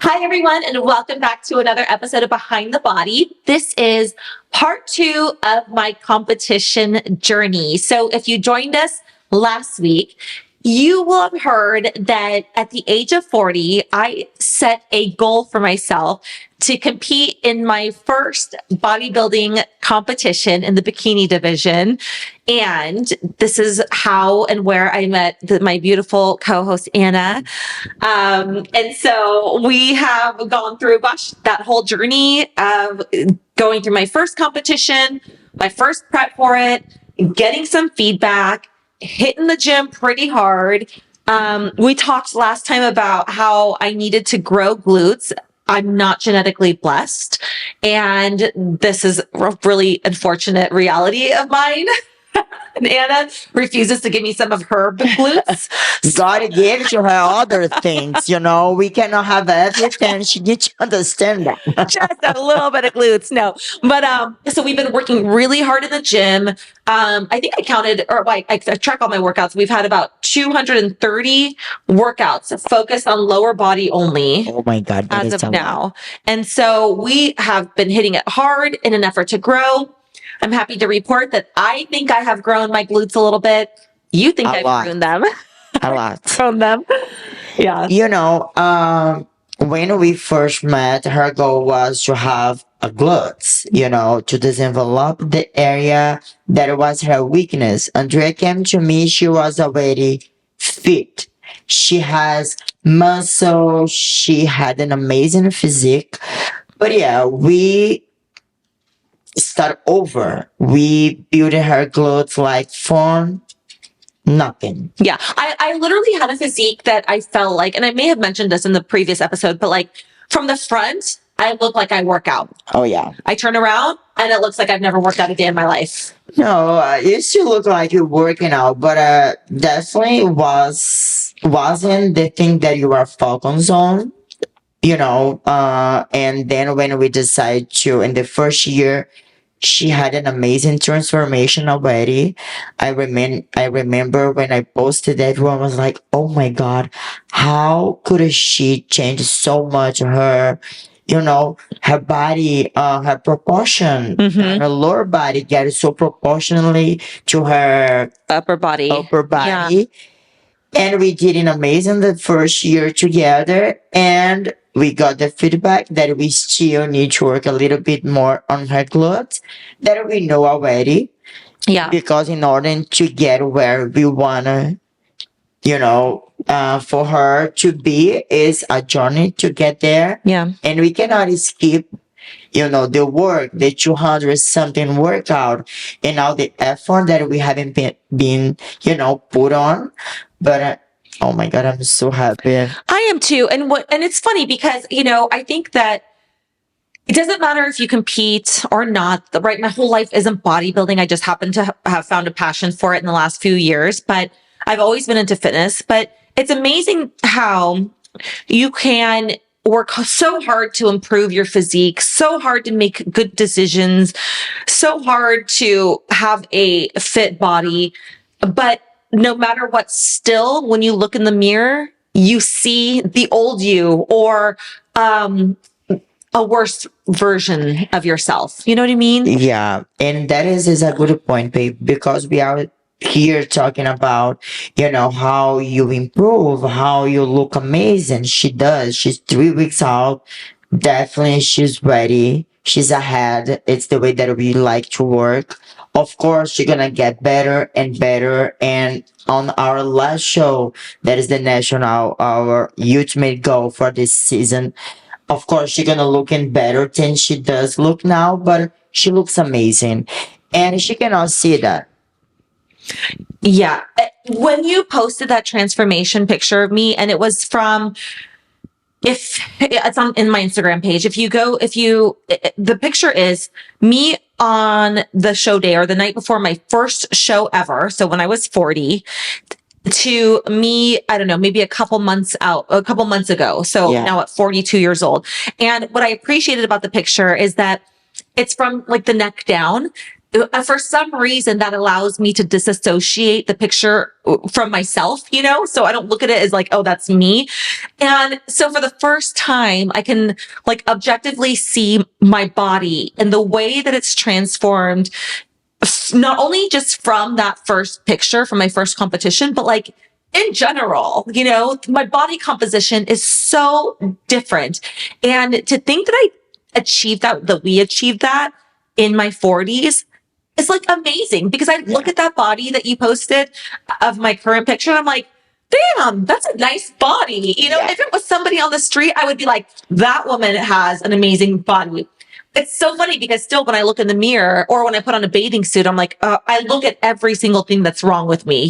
Hi, everyone, and welcome back to another episode of Behind the Body. This is part 2 of my competition journey. So if you joined us last week, you will have heard that at the age of 40, I set a goal for myself to compete in my first bodybuilding competition in the bikini division. And this is how and where I met my beautiful co-host, Anna. And so we have gone through, that whole journey of going through my first competition, my first prep for it, getting some feedback, hitting the gym pretty hard. We talked last time about how I needed to grow glutes. I'm not genetically blessed. And this is a really unfortunate reality of mine. And Anna refuses to give me some of her glutes. God gave to her other things, we cannot have everything. She needs to understand that. Just a little bit of glutes. No, but, so we've been working really hard in the gym. I think I counted, or I track all my workouts. We've had about 230 workouts focused on lower body only. Oh my God. As of now. And so we have been hitting it hard in an effort to grow. I'm happy to report that I think I have grown my glutes a little bit. You think I've grown them? A lot. Grown them. Yeah. When we first met, her goal was to have a glutes, to develop the area that was her weakness. Andrea came to me, she was already fit. She has muscle, she had an amazing physique. But yeah, we start over. We built her glutes like from nothing. Yeah. I literally had a physique that I felt like, and I may have mentioned this in the previous episode, but like from the front, I look like I work out. Oh yeah. I turn around and it looks like I've never worked out a day in my life. No, you still look like you're working out, but definitely wasn't the thing that you were focused on. And then when we decided to, in the first year, she had an amazing transformation already. I remember when I posted, everyone was like, "Oh my God, how could she change so much? Her body, her proportion, her lower body gets so proportionally to her upper body. Yeah. And we did an amazing the first year together, and we got the feedback that we still need to work a little bit more on her glutes that we know already. Yeah. Because in order to get where we wanna, for her to be is a journey to get there. Yeah. And we cannot skip, the work, the 200 something workout and all the effort that we haven't been put on. But oh my God, I'm so happy. I am too. And it's funny because, I think that it doesn't matter if you compete or not, right? My whole life isn't bodybuilding. I just happen to have found a passion for it in the last few years, but I've always been into fitness. But it's amazing how you can work so hard to improve your physique, so hard to make good decisions, so hard to have a fit body. But no matter what, still, when you look in the mirror, you see the old you or a worse version of yourself. You know what I mean? Yeah. And that is a good point, babe, because we are here talking about, how you improve, how you look amazing. She does. She's 3 weeks out. Definitely, she's ready. She's ahead. It's the way that we like to work. Of course, she's gonna get better and better. And on our last show, that is the national, our ultimate goal for this season. Of course, she's gonna look in better than she does look now, but she looks amazing. And she cannot see that. Yeah. When you posted that transformation picture of me, and it was from, if it's in my Instagram page, the picture is me on the show day or the night before my first show ever. So when I was 40 to me, I don't know, maybe a couple months ago. So now at 42 years old. And what I appreciated about the picture is that it's from like the neck down. for some reason that allows me to disassociate the picture from myself, so I don't look at it as like, oh, that's me. And so for the first time, I can like objectively see my body and the way that it's transformed, not only just from that first picture from my first competition, but like in general, my body composition is so different. And to think that we achieved that in my 40s, it's like amazing, because I look at that body that you posted of my current picture and I'm like, damn, that's a nice body. If it was somebody on the street, I would be like, that woman has an amazing body. It's so funny because still when I look in the mirror or when I put on a bathing suit, I'm like, I look at every single thing that's wrong with me,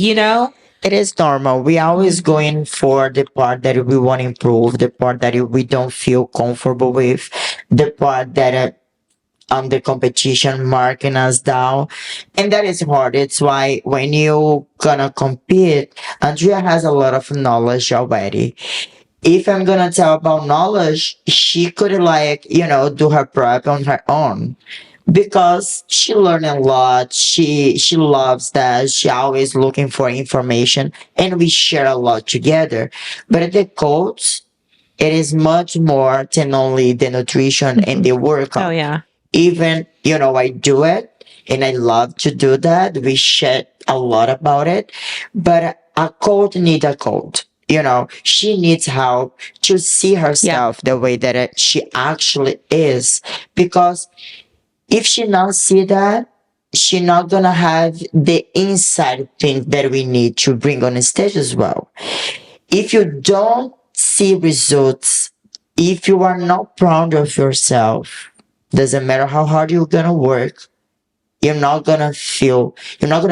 It is normal. We always going for the part that we want to improve, the part that we don't feel comfortable with, the part that the competition marking us down, and that is hard. It's why when you gonna compete, Andrea has a lot of knowledge already. If I'm gonna tell about knowledge, she could like, do her prep on her own because she learned a lot. She loves that. She always looking for information and we share a lot together. But at the coach, it is much more than only the nutrition and the workout. Oh, yeah. Even, I do it and I love to do that. We share a lot about it, but a coach need a coach. She needs help to see herself the way that she actually is. Because if she not see that, she not gonna have the inside thing that we need to bring on the stage as well. If you don't see results, if you are not proud of yourself, doesn't matter how hard you're gonna work, you're not gonna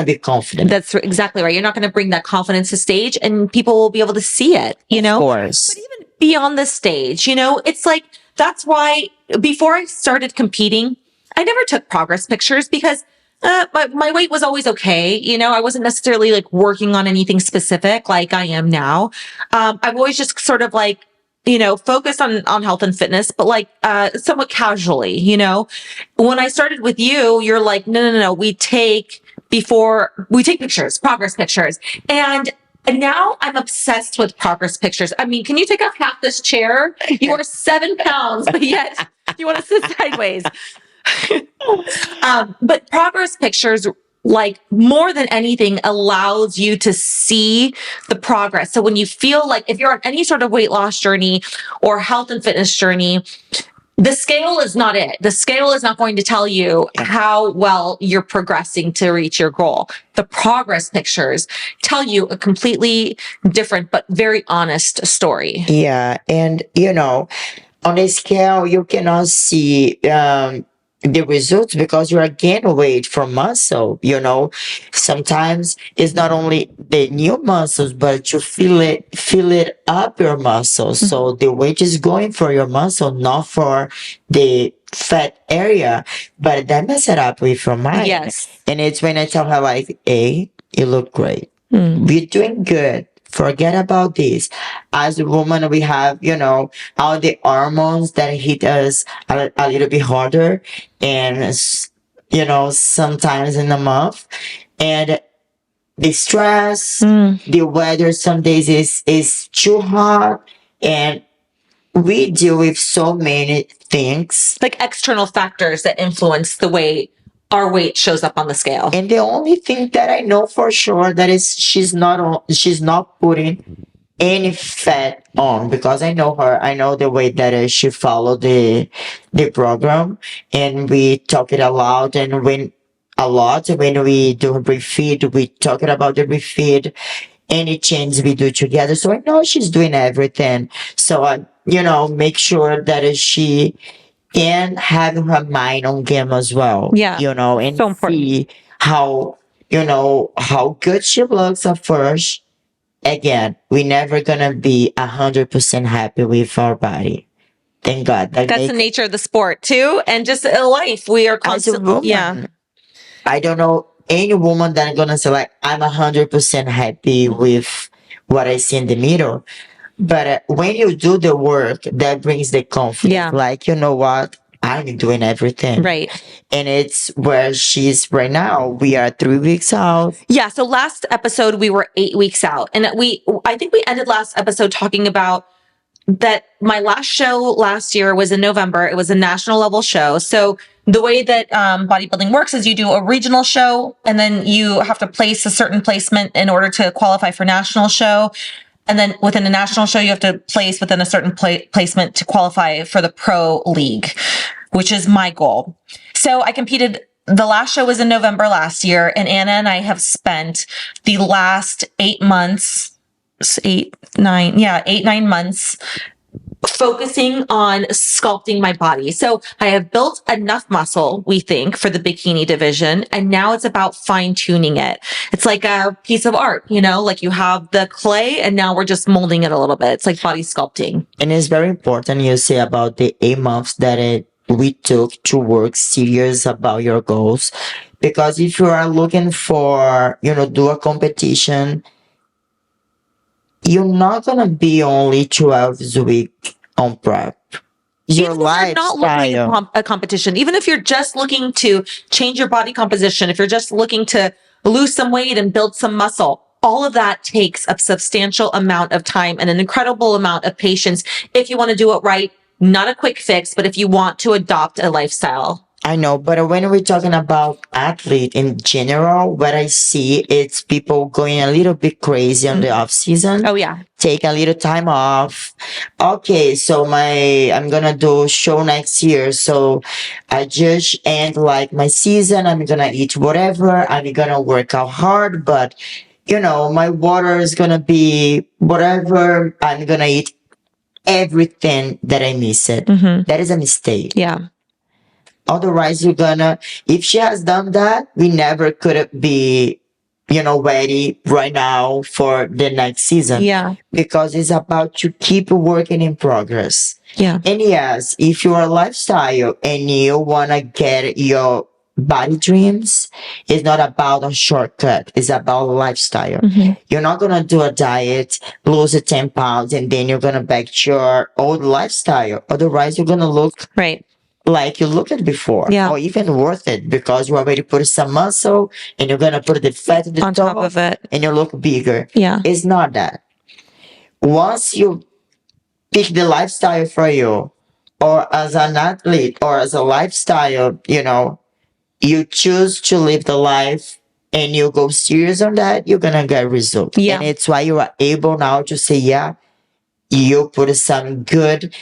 be confident. That's exactly right. You're not going to bring that confidence to stage and people will be able to see it, Of course. But even beyond the stage, it's like, that's why before I started competing, I never took progress pictures because my weight was always okay. I wasn't necessarily like working on anything specific like I am now. I've always just sort of like, focused on health and fitness, but like, somewhat casually, when I started with you, you're like, no, we take pictures, progress pictures. And now I'm obsessed with progress pictures. I mean, can you take off half this chair? You are 7 pounds, but yet you want to sit sideways. But progress pictures, like more than anything, allows you to see the progress. So when you feel like if you're on any sort of weight loss journey or health and fitness journey, the scale is not it. The scale is not going to tell you how well you're progressing to reach your goal. The progress pictures tell you a completely different but very honest story. Yeah. And, on the scale, you cannot see the results because you are gaining weight from muscle. Sometimes it's not only the new muscles, but you feel it up your muscles. Mm-hmm. So the weight is going for your muscle, not for the fat area, but that mess it up with your mind. Yes. And it's when I tell her like, hey, you look great. You're doing good. Forget about this. As a woman, we have, all the hormones that hit us a little bit harder and, sometimes in the month. And the stress, the weather some days is too hot. And we deal with so many things. Like external factors that influence the way our weight shows up on the scale. And the only thing that I know for sure that is she's not putting any fat on, because I know her. I know the way that she followed the program, and we talk it aloud. And when we do a brief feed, we talk about the brief feed, any change we do together. So I know she's doing everything. So I, make sure that she and having her mind on game as well. Yeah. And so see how, how good she looks at first. Again, we're never gonna be 100% happy with our body. Thank God. That's the nature of the sport too. And just in life, we are constantly, I don't know any woman that's gonna say like, I'm 100% happy with what I see in the middle. But when you do the work, that brings the confidence. Yeah. Like, you know what? I'm doing everything. Right. And it's where she's right now. We are 3 weeks out. Yeah. So last episode, we were 8 weeks out. And I think we ended last episode talking about that my last show last year was in November. It was a national level show. So the way that bodybuilding works is you do a regional show, and then you have to place a certain placement in order to qualify for national show. And then within a national show, you have to place within a certain placement to qualify for the pro league, which is my goal. So I competed. The last show was in November last year, and Anna and I have spent the last 8 months, 8, 9 months focusing on sculpting my body. So I have built enough muscle, we think, for the bikini division. And now it's about fine tuning it. It's like a piece of art, like you have the clay and now we're just molding it a little bit. It's like body sculpting. And it's very important you say about the 8 months that we took to work serious about your goals. Because if you are looking for, do a competition, you're not going to be only 12 a week on prep. Your lifestyle. You're not looking at a competition, even if you're just looking to change your body composition, if you're just looking to lose some weight and build some muscle, all of that takes a substantial amount of time and an incredible amount of patience if you want to do it right. Not a quick fix, but if you want to adopt a lifestyle. I know, but when we're talking about athlete in general, what I see it's people going a little bit crazy on the off season. Oh yeah. Take a little time off. Okay, so I'm gonna do show next year. So I just end like my season. I'm gonna eat whatever. I'm gonna work out hard, but my water is gonna be whatever. I'm gonna eat everything that I miss it. Mm-hmm. That is a mistake. Yeah. Otherwise, if she has done that, we never could be, ready right now for the next season. Yeah. Because it's about to keep working in progress. Yeah. And yes, if you're a lifestyle and you want to get your body dreams, it's not about a shortcut. It's about a lifestyle. Mm-hmm. You're not going to do a diet, lose 10 pounds, and then you're going to back to your old lifestyle. Otherwise, you're going to look right like you looked at before, or even worth it because you already put some muscle and you're gonna put the fat on top of it and you look bigger. Yeah, it's not that. Once you pick the lifestyle for you, or as an athlete, or as a lifestyle, you choose to live the life and you go serious on that, you're gonna get results. Yeah, and it's why you are able now to say, yeah. You put some good,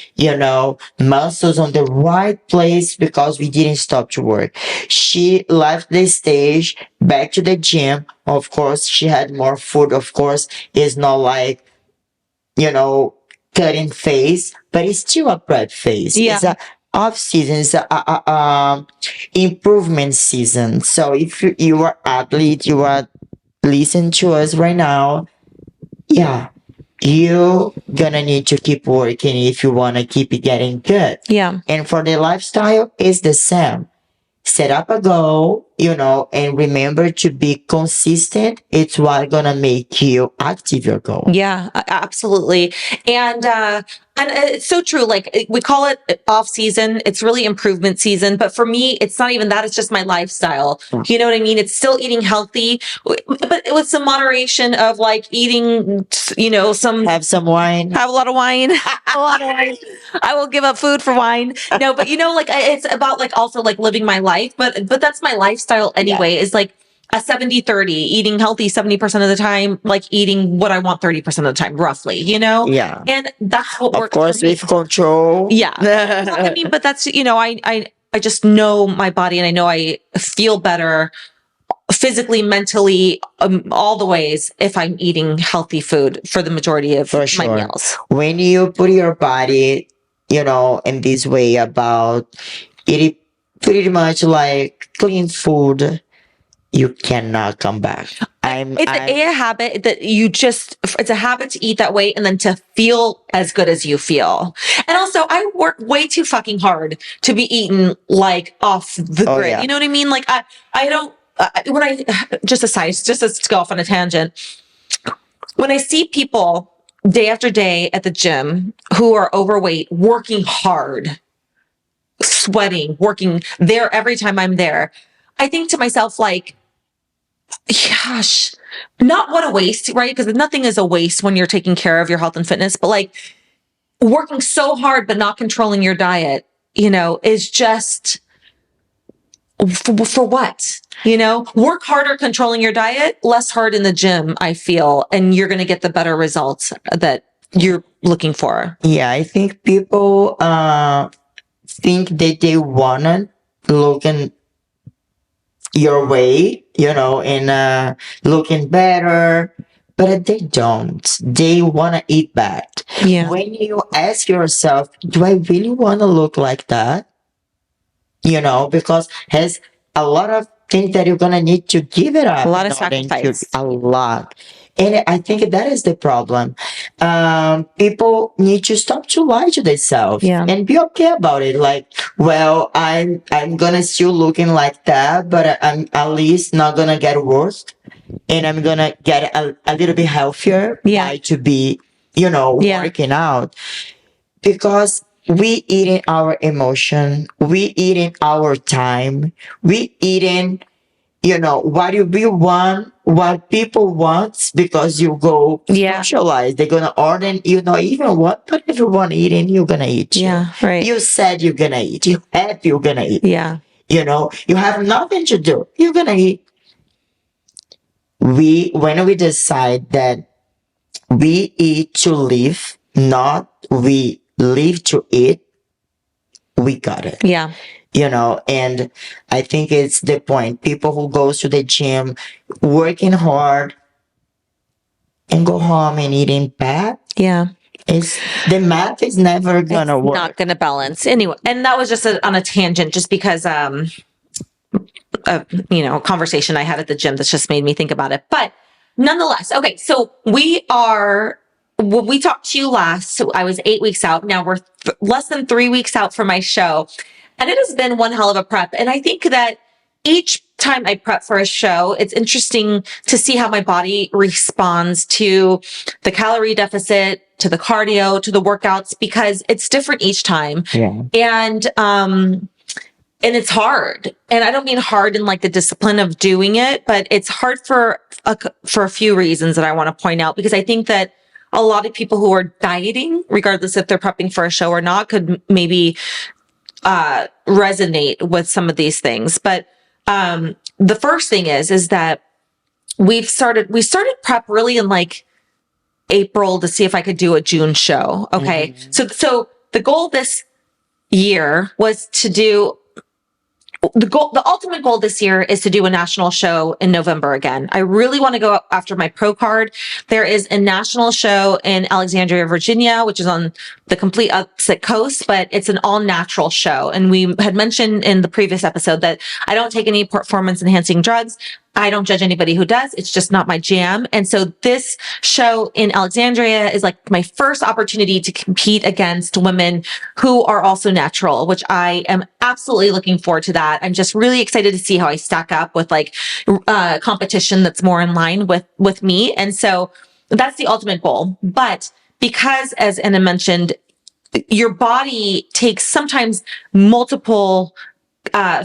muscles on the right place because we didn't stop to work. She left the stage, back to the gym. Of course, she had more food. Of course, it's not like, cutting phase, but it's still a prep phase. Yeah. It's a off season. It's a improvement season. So if you are athlete, you are listening to us right now. Yeah. You're gonna need to keep working if you wanna keep getting good. Yeah. And for the lifestyle, it's the same. Set up a goal, and remember to be consistent. It's what gonna make you active your goal. Yeah, absolutely. And it's so true. Like we call it off season. It's really improvement season. But for me, it's not even that. It's just my lifestyle. You know what I mean? It's still eating healthy, but with some moderation of like eating, have some wine, have a lot of wine, a lot of wine. I will give up food for wine. No, but it's about like also like living my life. But that's my lifestyle anyway. Is like a 70-30, eating healthy 70% of the time, like eating what I want 30% of the time, roughly, Yeah. And that's what works. Of course, with control. Yeah. I mean, but that's, I just know my body and I know I feel better physically, mentally, all the ways if I'm eating healthy food for the majority of my meals. When you put your body, in this way about eating pretty much like clean food, you cannot come back. It's a habit that it's a habit to eat that way and then to feel as good as you feel. And also I work way too fucking hard to be eaten like off the grid. Yeah. You know what I mean? Like I don't, just to go off on a tangent, when I see people day after day at the gym who are overweight, working hard, sweating, working there every time I'm there, I think to myself, like, gosh, not what a waste, right? Because nothing is a waste when you're taking care of your health and fitness, but like working so hard, but not controlling your diet, is just for what? Work harder controlling your diet, less hard in the gym, I feel, and you're going to get the better results that you're looking for. Yeah, I think people think that they wanna look in your way, and looking better, but they don't. They wanna eat bad. Yeah. When you ask yourself, do I really wanna look like that? Because has a lot of things that you're gonna need to give it up. A lot of in order to- sacrifice. A lot. And I think that is the problem. People need to stop to lie to themselves and be okay about it. Like, well, I'm gonna still looking like that, but I'm at least not gonna get worse, and I'm gonna get a little bit healthier by to be, working out, because we eating our emotion, we eating our time, we eating what we want, what people want, because you go socialize. They're gonna order, even what, but everyone eating, you're gonna eat. Yeah, right. You said you're gonna eat. You have, you're gonna eat. Yeah. You have nothing to do. You're gonna eat. When we decide that we eat to live, not we live to eat, we got it. Yeah. And I think it's the point. People who goes to the gym, working hard, and go home and eating bad. Yeah. The math is never gonna work. Not gonna balance anyway. And that was just on a tangent, just because a conversation I had at the gym that's just made me think about it. But nonetheless, okay. So we talked to you last. So I was 8 weeks out. Now we're less than 3 weeks out for my show. And it has been one hell of a prep. And I think that each time I prep for a show, it's interesting to see how my body responds to the calorie deficit, to the cardio, to the workouts, because it's different each time. Yeah. And it's hard. And I don't mean hard in like the discipline of doing it, but it's hard for a few reasons that I want to point out, because I think that a lot of people who are dieting, regardless if they're prepping for a show or not, could maybe resonate with some of these things. But the first thing is that we started prep really in like April to see if I could do a June show. Okay. Mm-hmm. So the goal this year was to do the ultimate goal this year is to do a national show in November again. I really want to go after my pro card. There is a national show in Alexandria, Virginia, which is on the complete opposite coast, but it's an all natural show. And we had mentioned in the previous episode that I don't take any performance enhancing drugs. I don't judge anybody who does. It's just not my jam. And so this show in Alexandria is like my first opportunity to compete against women who are also natural, which I am absolutely looking forward to that. I'm just really excited to see how I stack up with like competition that's more in line with me. And so that's the ultimate goal. But because, as Anna mentioned, your body takes sometimes multiple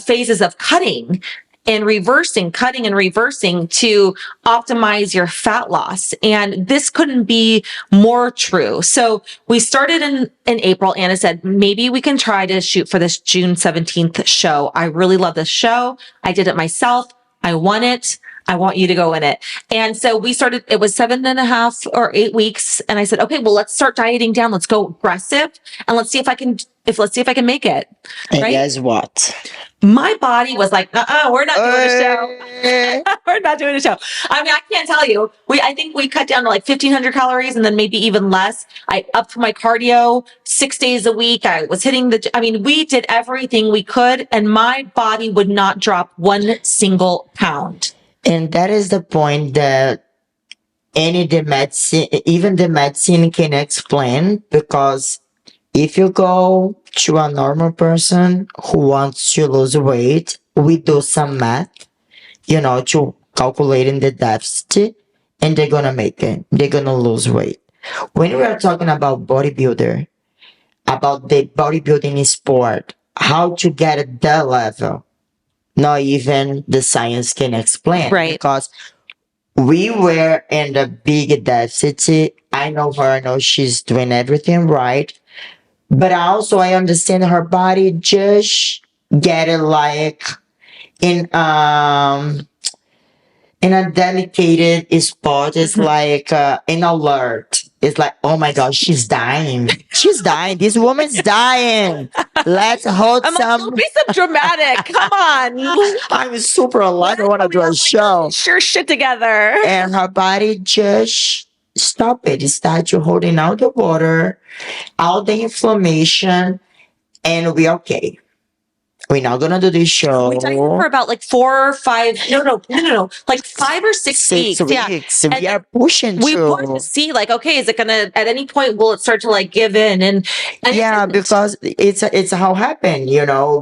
phases of cutting and reversing to optimize your fat loss. And this couldn't be more true. So we started in April. Anna said, maybe we can try to shoot for this June 17th show. I really love this show. I did it myself. I won it. I want you to go in it. And so we started, it was 7.5 or 8 weeks. And I said, okay, well, let's start dieting down. Let's go aggressive and let's see if I can make it. And right? guess what? My body was like, we're not doing a show. We're not doing a show. I mean, I can't tell you. I think we cut down to like 1,500 calories and then maybe even less. I upped my cardio 6 days a week. I was hitting we did everything we could and my body would not drop 1 single pound. And that is the point that even the medicine can explain, because if you go to a normal person who wants to lose weight, we do some math, to calculating the deficit, and they're gonna make it. They're gonna lose weight. When we are talking about bodybuilder, about the bodybuilding sport, how to get at that level. Not even the science can explain. Right. Because we were in a big deficit. I know her, I know she's doing everything right. But also I understand her body just get it like in in a delicate spot. It's like in alert. It's like, oh my god, she's dying. She's dying. This woman's dying. Let's hold I'm like, some. don't be so dramatic. Come on. I'm super alive. I want to do a show. Sure shit together. And her body just stop it. It starts to holding out the water, all the inflammation, and we're okay. We're not gonna do this show. We dieted for about like 4 or 5, no, like 5 or 6 weeks. Yeah. We are pushing We through. want to see like, okay, is it gonna, at any point, will it start to like give in? And Yeah, it didn't. because it's how happen.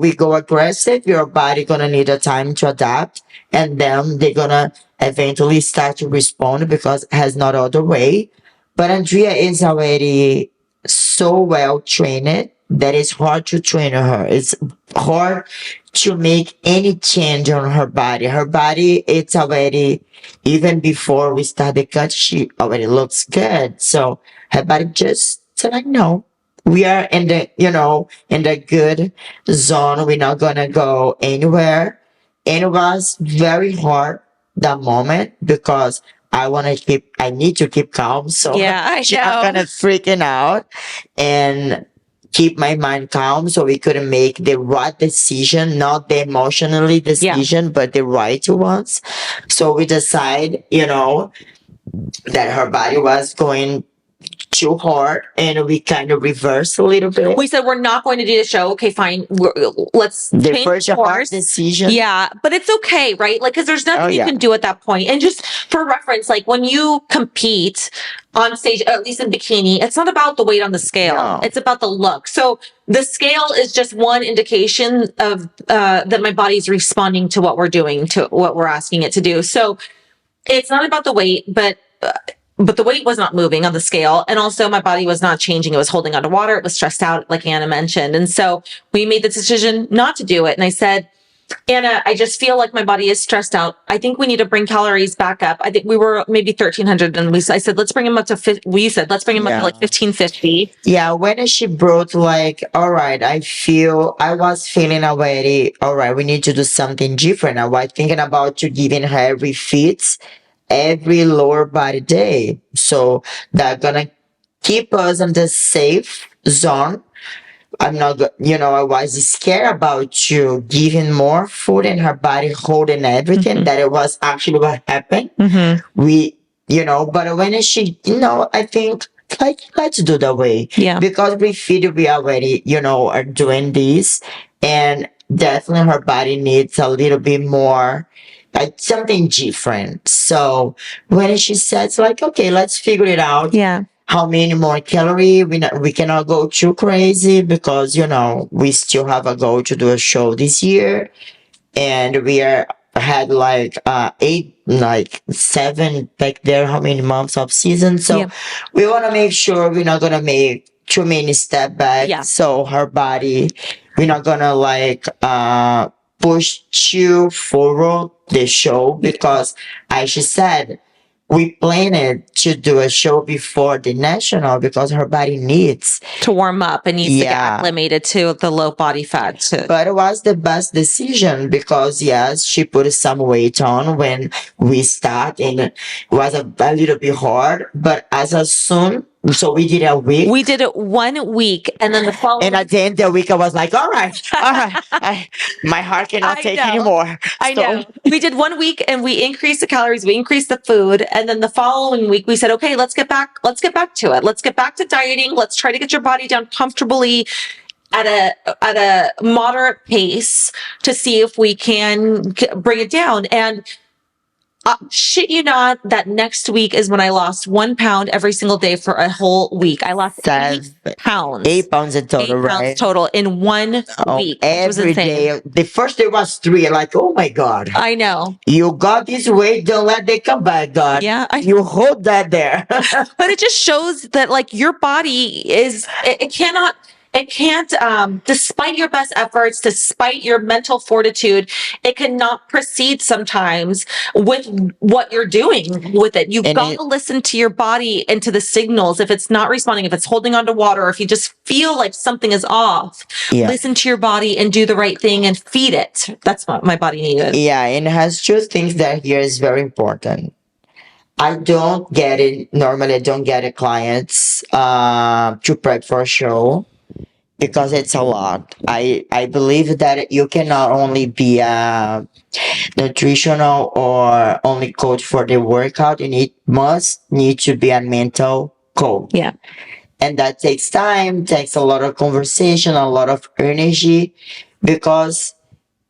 We go aggressive. Your body gonna need a time to adapt, and then they're gonna eventually start to respond because it has not other way. But Andrea is already so well trained that it's hard to train her. It's hard to make any change on her body. Her body, it's already, even before we start the cut, she already looks good. So her body just said like, no, we are in the, in the good zone. We're not gonna go anywhere. And it was very hard that moment because I need to keep calm. So Yeah, I I'm know. kind of freaking out and keep my mind calm so we could make the right decision, not the emotionally decision, but the right ones. So we decide, that her body was going too hard and we kind of reverse a little bit. We said we're not going to do the show. Okay, fine. Let's The change first hard course. decision. Yeah, but it's okay, right? Like, because there's nothing you can do at that point. And just for reference, like when you compete on stage, at least in bikini, it's not about the weight on the scale. No. It's about the look. So the scale is just one indication of that my body's responding to what we're doing, to what we're asking it to do. So it's not about the weight, but the weight was not moving on the scale. And also my body was not changing. It was holding onto water. It was stressed out, like Anna mentioned. And so we made the decision not to do it. And I said, Anna, I just feel like my body is stressed out. I think we need to bring calories back up. I think we were maybe 1,300. And I said, let's bring them up to, you said, let's bring them up to like 1,550. Yeah, when she brought like, all right, I was feeling already, all right, we need to do something different. I was thinking about to giving her refits every lower body day. So they're gonna keep us in the safe zone. I'm not, I was scared about you giving more food and her body holding everything. That it was actually what happened. We, but when she, I think like, let's do that way. Yeah. Because we already, are doing this and definitely her body needs a little bit more like something different. So when she says like, okay, let's figure it out. Yeah. How many more calories? We cannot go too crazy because, we still have a goal to do a show this year. And we had like 8, like 7 back there, how many months of season. So we want to make sure we're not going to make too many step back. Yeah. So her body, we're not going to like, push too forward the show because as she said, we planned to do a show before the national because her body needs to warm up and needs to get acclimated to the low body fat. But it was the best decision because yes, she put some weight on when we start and it was a little bit hard, but as soon so we did a week. We did it 1 week, and then the following. And at the end of the week, I was like, all right. My heart cannot take anymore. I know. We did 1 week, and we increased the calories, we increased the food, and then the following week, we said, okay, let's get back to it. Let's get back to dieting. Let's try to get your body down comfortably at a moderate pace to see if we can bring it down. And shit you not, that next week is when I lost 1 pound every single day for a whole week. I lost 8 pounds. 8 pounds in total, 8 pounds total in 1 week. Every day. The first day was 3. Like, oh my God. I know. You got this weight, don't let it come back, God. Yeah. You hold that there. But it just shows that like your body it cannot It can't, despite your best efforts, despite your mental fortitude, it cannot proceed sometimes with what you're doing with it. You've got to listen to your body and to the signals. If it's not responding, if it's holding on to water, or if you just feel like something is off, listen to your body and do the right thing and feed it. That's what my body needed. Yeah, and it has two things that here is very important. I don't get it. Normally, I don't get it clients to prep for a show because it's a lot. I believe that you cannot only be a nutritional or only coach for the workout. You need to be a mental coach. Yeah. And that takes time, takes a lot of conversation, a lot of energy, because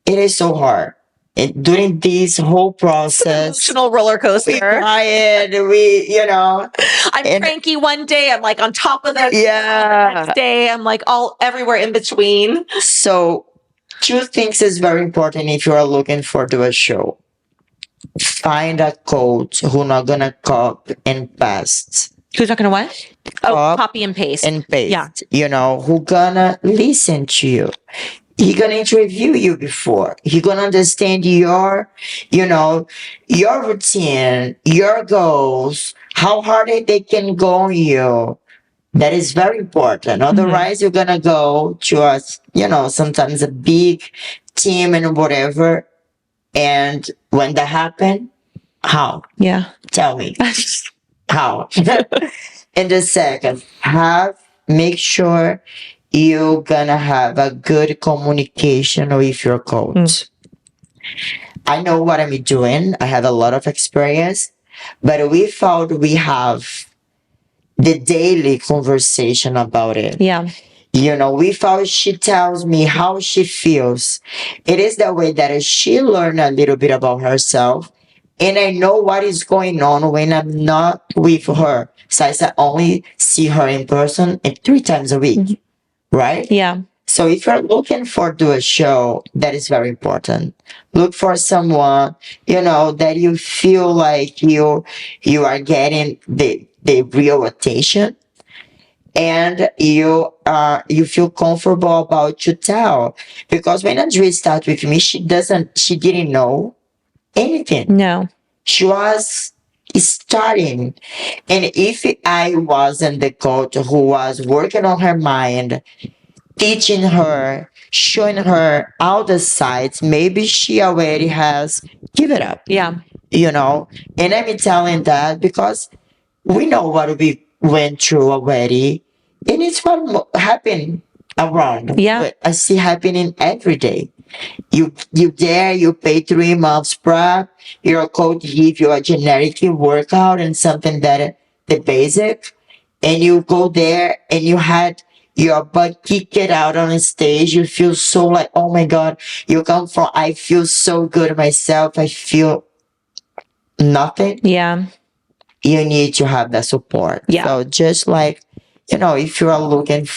it is so hard. And during this whole process, Emotional roller coaster. we cried, I'm cranky one day. I'm like on top of the next day. I'm like all everywhere in between. So two things is very important if you are looking for do a show. Find a coach who not gonna copy and paste. Who's not gonna what? Copy and paste. Yeah. Who gonna listen to you. He gonna interview you before. He gonna understand your routine, your goals, how hard they can go on you. That is very important. Otherwise, you're gonna go to sometimes a big team and whatever. And when that happen, how? Yeah. Tell me. How? And the second, make sure you're gonna have a good communication with your coach. I know what I'm doing. I have a lot of experience, but we found we have the daily conversation about it. Yeah. We found she tells me how she feels. It is the way that she learned a little bit about herself. And I know what is going on when I'm not with her. So I only see her in person 3 times a week. Right? Yeah. So if you're looking for do a show, that is very important. Look for someone, that you feel like you are getting the real attention, and you feel comfortable about to tell. Because when Andrea started with me, she didn't know anything. No. She was starting. And if I wasn't the coach who was working on her mind, teaching her, showing her all the sides, maybe she already has given up. Yeah. And I'm telling that because we know what we went through already. And it's what happened around. Yeah. I see happening every day. You pay 3 months prep, your coach give you a generic workout and something that the basic, and you go there and you had your butt kicked out on the stage. You feel so like, oh my God, you come from, I feel so good myself. I feel nothing. Yeah. You need to have that support. Yeah. So just like, if you are looking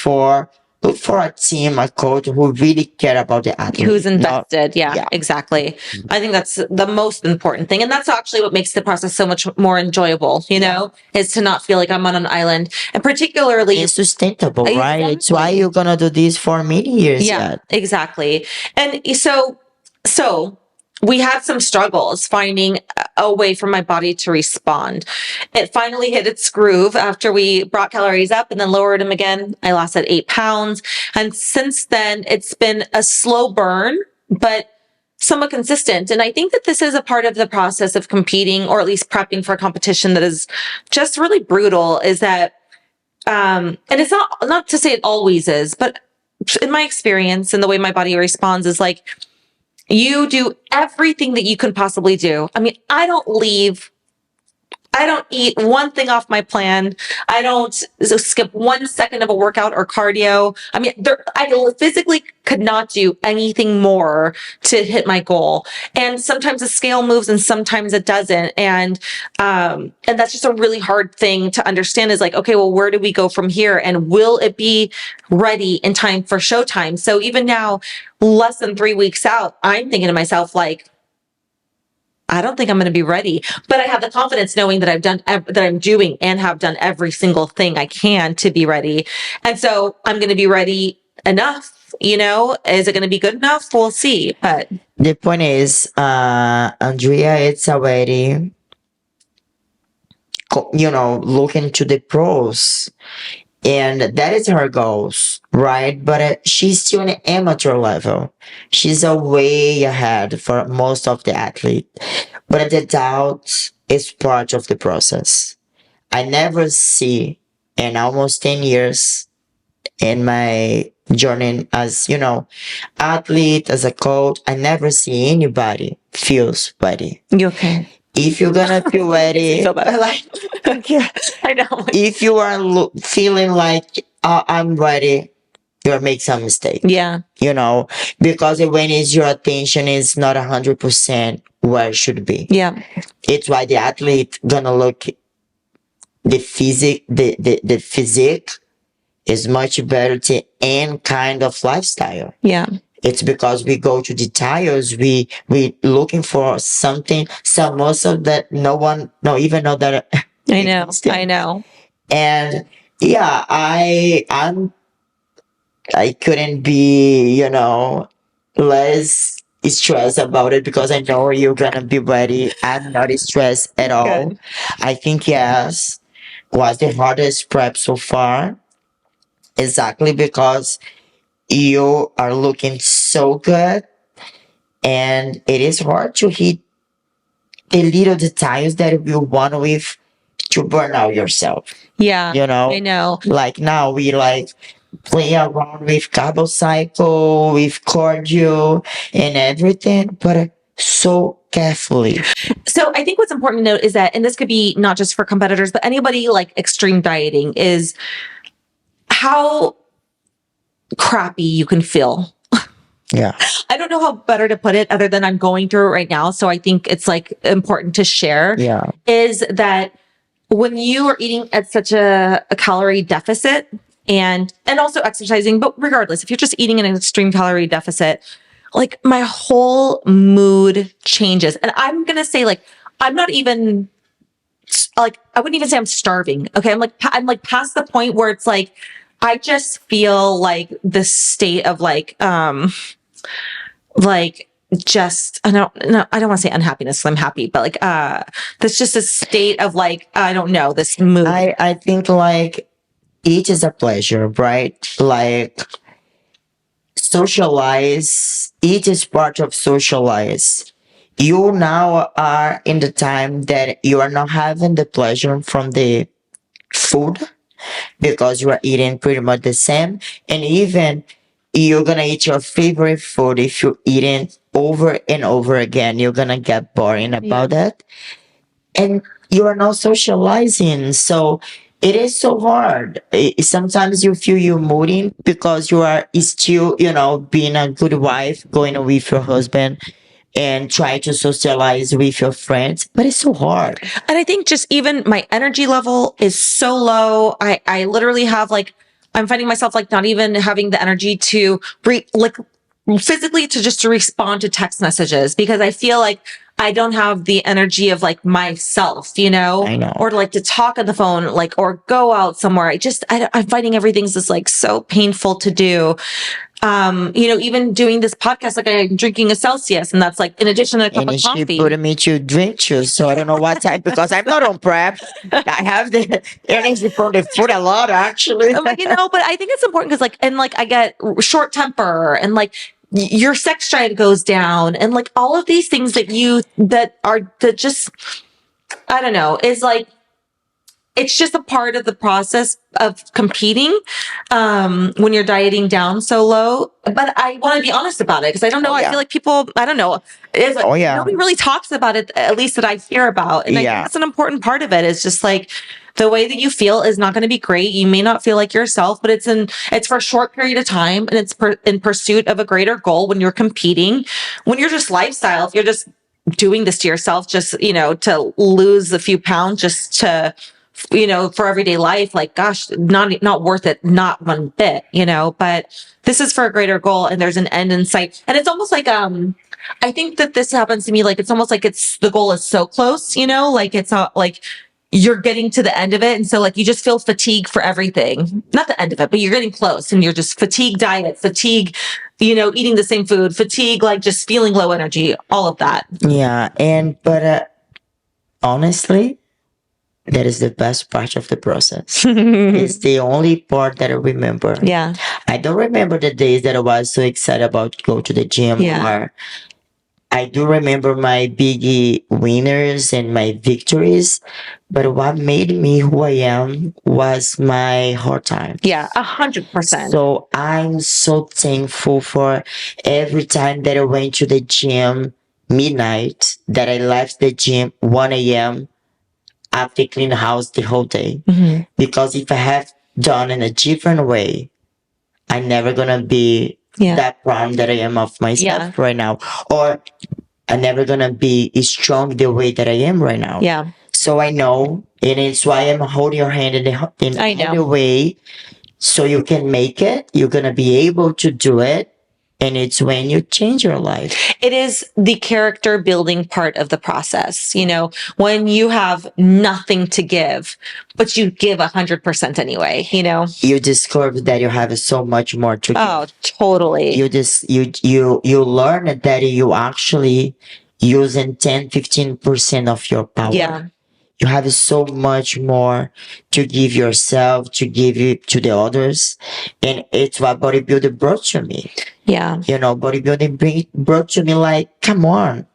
look for a team, a coach who really care about the athlete. Who's invested. Yeah, exactly. I think that's the most important thing. And that's actually what makes the process so much more enjoyable, is to not feel like I'm on an island. And particularly it's sustainable, right? It's why you're going to do this for many years. Yeah, exactly. And so we had some struggles finding a way for my body to respond. It finally hit its groove after we brought calories up and then lowered them again. I lost 8 pounds. And since then, it's been a slow burn, but somewhat consistent. And I think that this is a part of the process of competing, or at least prepping for a competition that is just really brutal, is that, and it's not to say it always is, but in my experience and the way my body responds is like, you do everything that you can possibly do. I mean, I don't eat one thing off my plan. I don't skip 1 second of a workout or cardio. I mean, I physically could not do anything more to hit my goal. And sometimes the scale moves and sometimes it doesn't. And that's just a really hard thing to understand, is like, okay, well, where do we go from here? And will it be ready in time for showtime? So even now, less than 3 weeks out, I'm thinking to myself, like, I don't think I'm going to be ready, but I have the confidence knowing that that I'm doing and have done every single thing I can to be ready. And so I'm going to be ready enough, is it going to be good enough? We'll see. But the point is, Andrea, it's already, looking to the pros, and that is her goals, right? But she's still an amateur level. She's a way ahead for most of the athlete, but the doubt is part of the process. I never see in almost 10 years in my journey as, athlete, as a coach, I never see anybody feels ready. you okay? If you're gonna feel ready, Feel better. yeah. I know. If you are feeling like I'm ready, you'll make some mistake. Yeah. Because when is your attention is not 100% where it should be. Yeah. It's why the athlete gonna look the physique is much better to any kind of lifestyle. Yeah. It's because we go to details. We looking for some muscle that no one don't even know that. I know. And yeah, I couldn't be, less stressed about it because I know you're gonna be ready. I'm not stressed at all. Good. I think yes, was the hardest prep so far. Exactly because you are looking so good, and it is hard to hit the little details that you want with to burn out yourself. Yeah. I know. Like now we play around with carbo cycle, with cardio and everything, but so carefully. So I think what's important to note is that, and this could be not just for competitors, but anybody like extreme dieting, is how crappy you can feel. Yeah. I don't know how better to put it other than I'm going through it right now. So I think it's like important to share. Yeah. Is that when you are eating at such a calorie deficit and also exercising, but regardless, if you're just eating in an extreme calorie deficit, like my whole mood changes. And I'm going to say I'm not even I wouldn't even say I'm starving. Okay. I'm like past the point where it's like, I just feel like the state of just, I don't want to say unhappiness. I'm happy, but there's just a state of I don't know, this mood. I think each is a pleasure, right? Socialize, each is part of socialize. You now are in the time that you are not having the pleasure from the food because you are eating pretty much the same. And even you're gonna eat your favorite food. If you're eating over and over again, you're gonna get boring about that. And you are not socializing. So it is so hard. Sometimes you feel you're moody because you are still, being a good wife, going with your husband and try to socialize with your friends, but it's so hard. And I think just even my energy level is so low. I literally have I'm finding myself not even having the energy to physically to respond to text messages because I feel like I don't have the energy of myself, I know. or to talk on the phone, or go out somewhere. I'm finding everything's just so painful to do. Even doing this podcast, I'm drinking a Celsius, and that's in addition to a cup And of she coffee. put me to drink juice, so I don't know what type because I'm not on prep. I have the energy from the food a lot, actually. But I think it's important because I get short temper and your sex drive goes down and all of these things that just, I don't know, is it's just a part of the process of competing when you're dieting down so low. But I want to be honest about it because I don't know. Oh, yeah. I feel like people, I don't know. Oh, yeah. Nobody really talks about it, at least that I hear about. And I think that's an important part of it. It's just the way that you feel is not going to be great. You may not feel like yourself, but it's for a short period of time. And it's in pursuit of a greater goal when you're competing. When you're just lifestyle, if you're just doing this to yourself, just, to lose a few pounds, just to, for everyday life, gosh, not worth it, not one bit, but this is for a greater goal and there's an end in sight. And it's almost I think that this happens to me. Like, it's almost like the goal is so close, like it's not like you're getting to the end of it. And so like, you just feel fatigue for everything, not the end of it, but you're getting close and you're just fatigue diet, fatigue, eating the same food, fatigue, like just feeling low energy, all of that. Yeah. But honestly, that is the best part of the process. It's the only part that I remember. Yeah. I don't remember the days that I was so excited about to go to the gym. Yeah. Or I do remember my big winners and my victories, but what made me who I am was my hard time. Yeah. 100%. So I'm so thankful for every time that I went to the gym midnight, that I left the gym 1 a.m. after clean the house the whole day. Mm-hmm. Because if I have done in a different way, I'm never gonna be that proud that I am of myself right now. Or I'm never gonna be strong the way that I am right now. Yeah. So I know, and it's why I'm holding your hand in every way, so you can make it. You're gonna be able to do it. And it's when you change your life. It is the character building part of the process. When you have nothing to give, but you give 100% anyway, You discover that you have so much more to give. Oh, totally. You learn that you actually using 10-15% of your power. Yeah. You have so much more to give yourself, to give it to the others. And it's what bodybuilding brought to me. Yeah. Bodybuilding brought to me like, come on,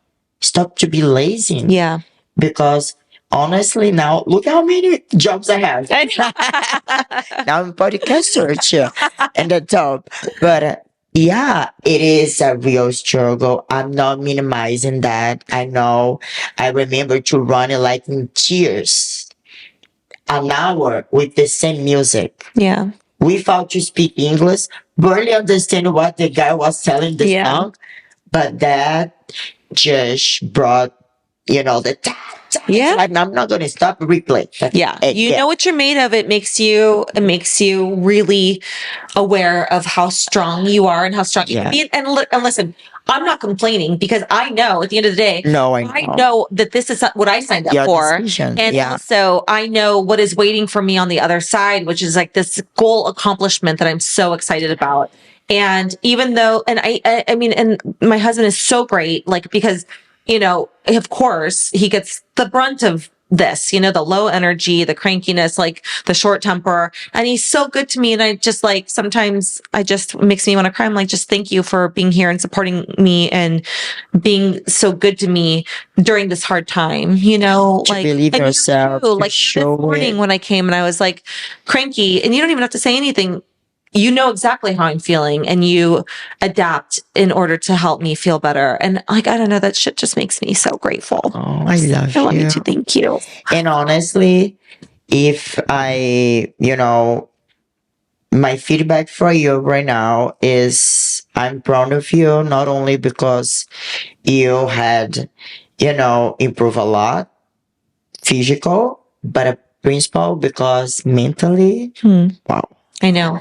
stop to be lazy. Yeah. Because honestly, now look how many jobs I have. Now I'm a podcaster and the top. But yeah, it is a real struggle. I'm not minimizing that. I know. I remember to run it like in tears, an hour with the same music. Yeah. Without to speak English, barely understand what the guy was telling the song. But that just brought, the Yeah. I'm not going to stop replay. Yeah. You know what you're made of. It makes you really aware of how strong you are and how strong you can be. And listen, I'm not complaining because I know at the end of the day, I know that this is what I signed up for. Decision. And also I know what is waiting for me on the other side, which is like this goal accomplishment that I'm so excited about. And even though, and I mean, and my husband is so great, like, because, of course he gets the brunt of this, the low energy, the crankiness, like the short temper. And he's so good to me. And I just like, sometimes it makes me want to cry. I'm like, just thank you for being here and supporting me and being so good to me during this hard time, to believe in yourself. Like this morning when I came and I was like cranky, and you don't even have to say anything. You know exactly how I'm feeling and you adapt in order to help me feel better. And like, I don't know, that shit just makes me so grateful. Oh, I love you. I love you too. Thank you. And honestly, if my feedback for you right now is I'm proud of you, not only because you had, improved a lot, physical, but a principle because mentally, wow. I know.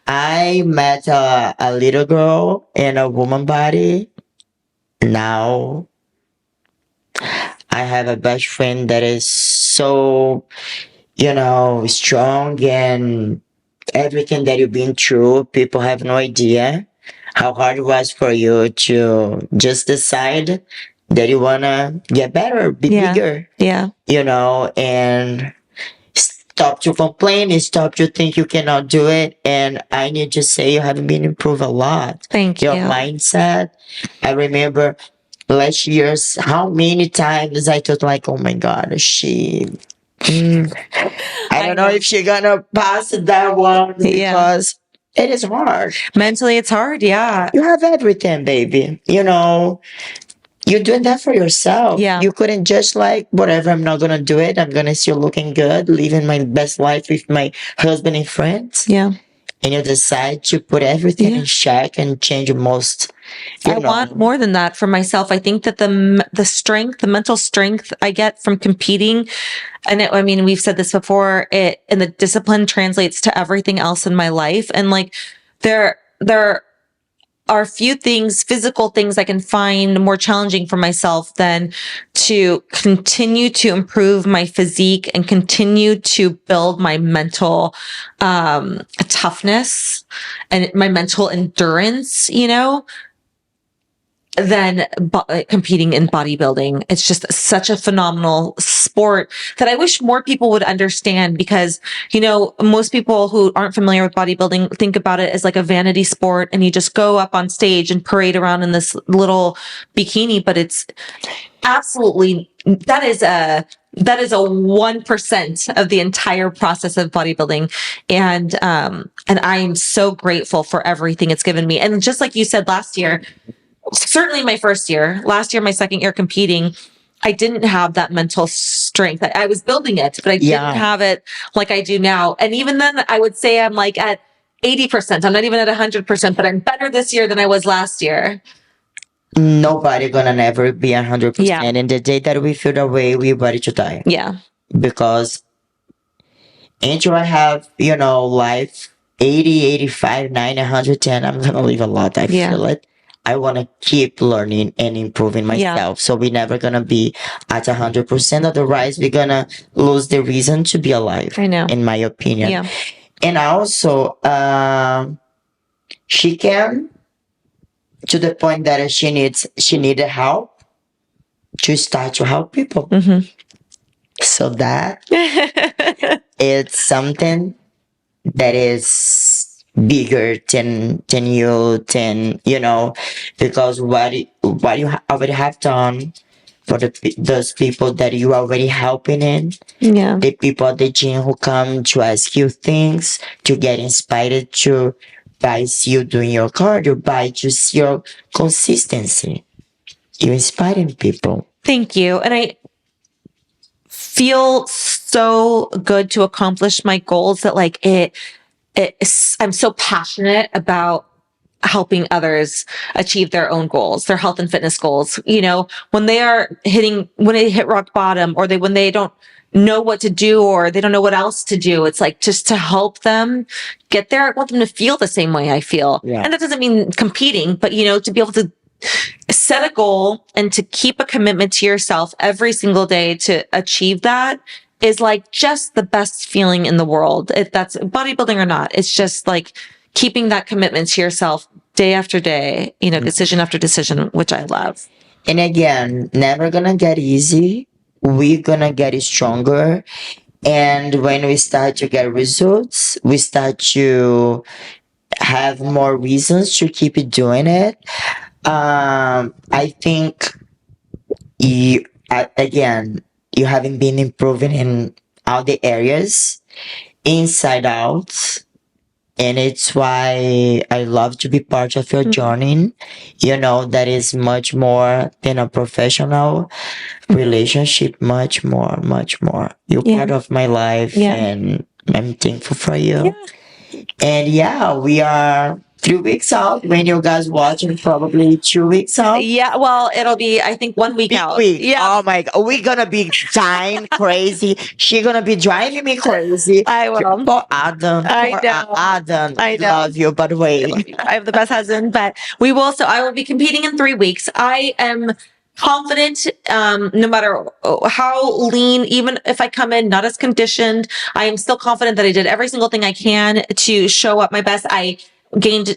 I met a little girl in a woman body. Now I have a best friend that is so, strong, and everything that you've been through, people have no idea how hard it was for you to just decide that you want to get better, be bigger. Yeah. And stop to complain and stop to think you cannot do it. And I need to say you have been improved a lot. Thank you. Your mindset. I remember last year's how many times I thought like, oh my God, I don't know if she's gonna pass that one because it is hard. Mentally, it's hard. Yeah. You have everything, baby. You're doing that for yourself. Yeah. You couldn't just like, whatever, I'm not going to do it. I'm going to still looking good, living my best life with my husband and friends. Yeah. And you decide to put everything in check and change most. I want more than that for myself. I think that the strength, the mental strength I get from competing, and we've said this before, and the discipline translates to everything else in my life. And like, are few things, physical things I can find more challenging for myself than to continue to improve my physique and continue to build my mental toughness and my mental endurance, than competing in bodybuilding. It's just such a phenomenal sport that I wish more people would understand, because, most people who aren't familiar with bodybuilding think about it as like a vanity sport, and you just go up on stage and parade around in this little bikini, but it's absolutely, that is a 1% of the entire process of bodybuilding. And I am so grateful for everything it's given me. And just like you said last year, certainly my first year, last year, my second year competing, I didn't have that mental strength. I was building it, but I didn't have it like I do now. And even then, I would say I'm like at 80%. I'm not even at 100%, but I'm better this year than I was last year. Nobody gonna never be 100%. And the day that we feel that way, we're ready to die. Yeah. Because until I have, life 80, 85, 90, 110, I'm gonna live a lot. I feel it. I want to keep learning and improving myself. So we're never going to be at 100%. Otherwise, we're going to lose the reason to be alive. I know. In my opinion. Yeah. And also, she came to the point that she needed help to start to help people. Mm-hmm. So that it's something that is bigger than you, because what you already have done for those people that you already helping in, the people at the gym who come to ask you things, to get inspired to by you doing your cardio, by just your consistency, you're inspiring people. Thank you. And I feel so good to accomplish my goals that I'm so passionate about helping others achieve their own goals, their health and fitness goals. When they hit rock bottom, or when they don't know what to do, or they don't know what else to do, it's like just to help them get there. I want them to feel the same way I feel. Yeah. And that doesn't mean competing, but to be able to set a goal and to keep a commitment to yourself every single day to achieve that is like just the best feeling in the world. If that's bodybuilding or not, it's just like keeping that commitment to yourself day after day, decision after decision, which I love. And again, never gonna get easy. We're gonna get stronger. And when we start to get results, we start to have more reasons to keep doing it. I think you haven't been improving in all the areas, inside out. And it's why I love to be part of your journey. That is much more than a professional relationship, much more, much more. You're part of my life, and I'm thankful for you. Yeah. And we are 3 weeks out. When you guys watching, probably 2 weeks out. Yeah, well, it'll be, I think, 1 week out. Yeah. Oh my God, we're gonna be dying crazy. She's gonna be driving me crazy. I will. Poor Adam. I know. Adam. I know. Love you, by the way. I have the best husband, but we will. So I will be competing in 3 weeks. I am confident, no matter how lean, even if I come in not as conditioned, I am still confident that I did every single thing I can to show up my best. I gained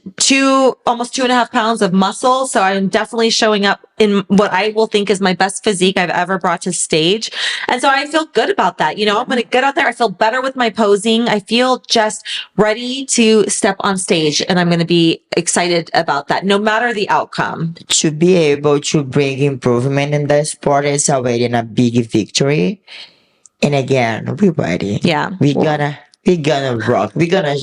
almost 2.5 pounds of muscle. So I'm definitely showing up in what I will think is my best physique I've ever brought to stage. And so I feel good about that. I'm going to get out there. I feel better with my posing. I feel just ready to step on stage, and I'm going to be excited about that, no matter the outcome. To be able to bring improvement in the sport is already a big victory. And again, we're ready. Yeah. We're gonna rock. We're gonna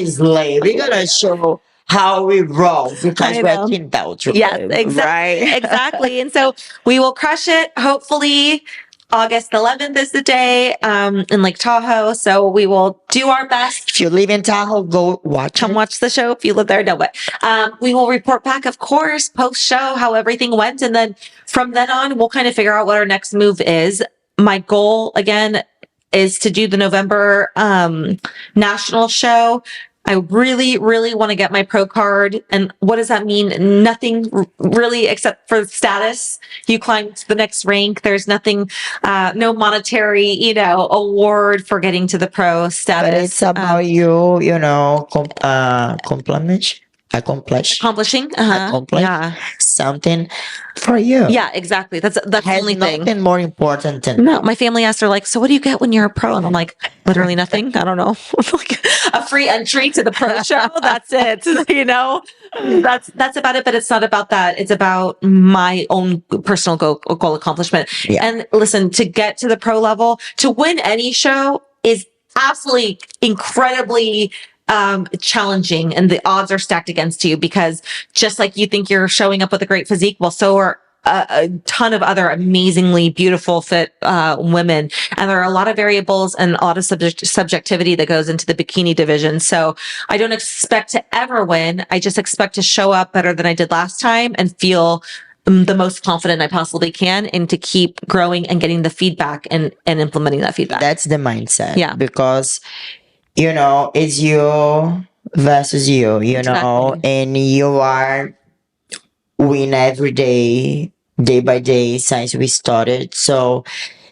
slay. We're gonna show how we roll, because we're Team Belgium. Yes, exactly. Right? Exactly. And so we will crush it. Hopefully, August 11th is the day in Lake Tahoe. So we will do our best. If you live in Tahoe, go watch. Come watch the show. If you live there, no, but we will report back, of course, post show, how everything went. And then from then on, we'll kind of figure out what our next move is. My goal, again, is to do the November national show. I really, really want to get my pro card. And what does that mean? Nothing really except for status. You climb to the next rank. There's nothing, no monetary, award for getting to the pro status. But it's about Accomplishing. accomplish Yeah. something for you. Yeah, exactly. That's the Has only thing. nothing more important than No, my family asked her like, so what do you get when you're a pro? And I'm like, literally nothing. I don't know. Like a free entry to the pro show. That's it. That's about it. But it's not about that. It's about my own personal goal accomplishment. Yeah. And listen, to get to the pro level, to win any show is absolutely incredibly challenging, and the odds are stacked against you, because just like you think you're showing up with a great physique, well, so are a ton of other amazingly beautiful, fit women. And there are a lot of variables and a lot of subjectivity that goes into the bikini division. So I don't expect to ever win. I just expect to show up better than I did last time and feel the most confident I possibly can, and to keep growing and getting the feedback and implementing that feedback. That's the mindset. Yeah. Because it's you versus you, Exactly. and you are win every day by day since we started. So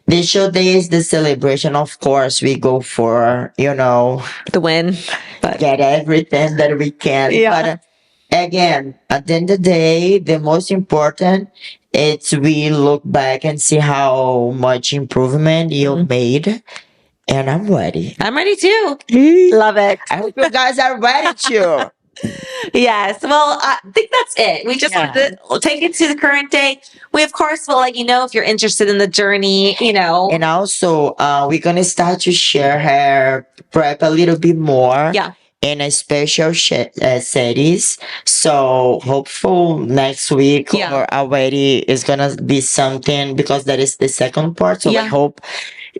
the show day is the celebration. Of course, we go for, The win. But get everything that we can. Yeah. But again, at the end of the day, the most important is we look back and see how much improvement you made. And I'm ready. I'm ready too. Love it. I hope you guys are ready too. Yes. Well, I think that's it. We just want to take it to the current day. We, of course, will let you know if you're interested in the journey, And also, we're going to start to share her prep a little bit more. Yeah. In a special series. So hopeful next week or already is going to be something, because that is the second part. So I hope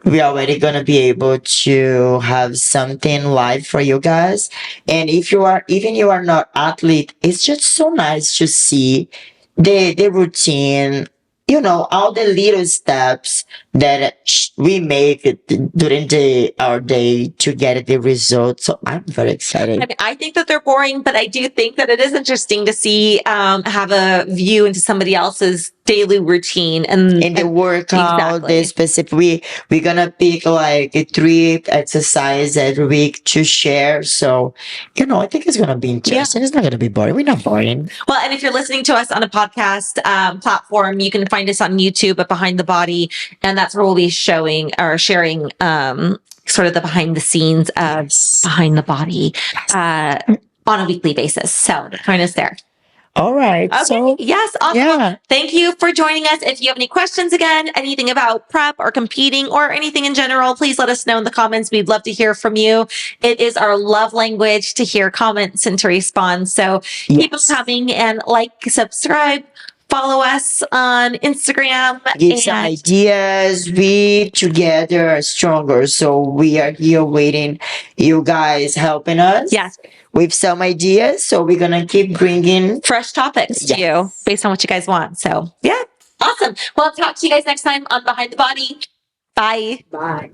we're already going to be able to have something live for you guys. And if you are not athlete, it's just so nice to see the routine, all the little steps that we make during our day to get the results. So I'm very excited. I mean, I think that they're boring, but I do think that it is interesting to see, have a view into somebody else's daily routine and in the workout, the specific. We're gonna pick like 3 exercise every week to share. So, I think it's gonna be interesting. It's not gonna be boring. We're not boring. Well, and if you're listening to us on a podcast platform, you can find us on YouTube at Behind the Body, and that's where we'll be showing or sharing sort of the behind the scenes of Behind the Body on a weekly basis. So join us there. All right. Okay. So, yes. Awesome. yeah. Thank you for joining us. If you have any questions, again, anything about prep or competing or anything in general, please let us know in the comments. We'd love to hear from you. It is our love language to hear comments and to respond. So keep them coming, and subscribe, follow us on Instagram. Give some ideas. We together are stronger. So we are here waiting. You guys helping us. Yes. With some ideas. So we're going to keep bringing fresh topics to you based on what you guys want. So yeah. Awesome. Well, I'll talk to you guys next time on Behind the Body. Bye. Bye.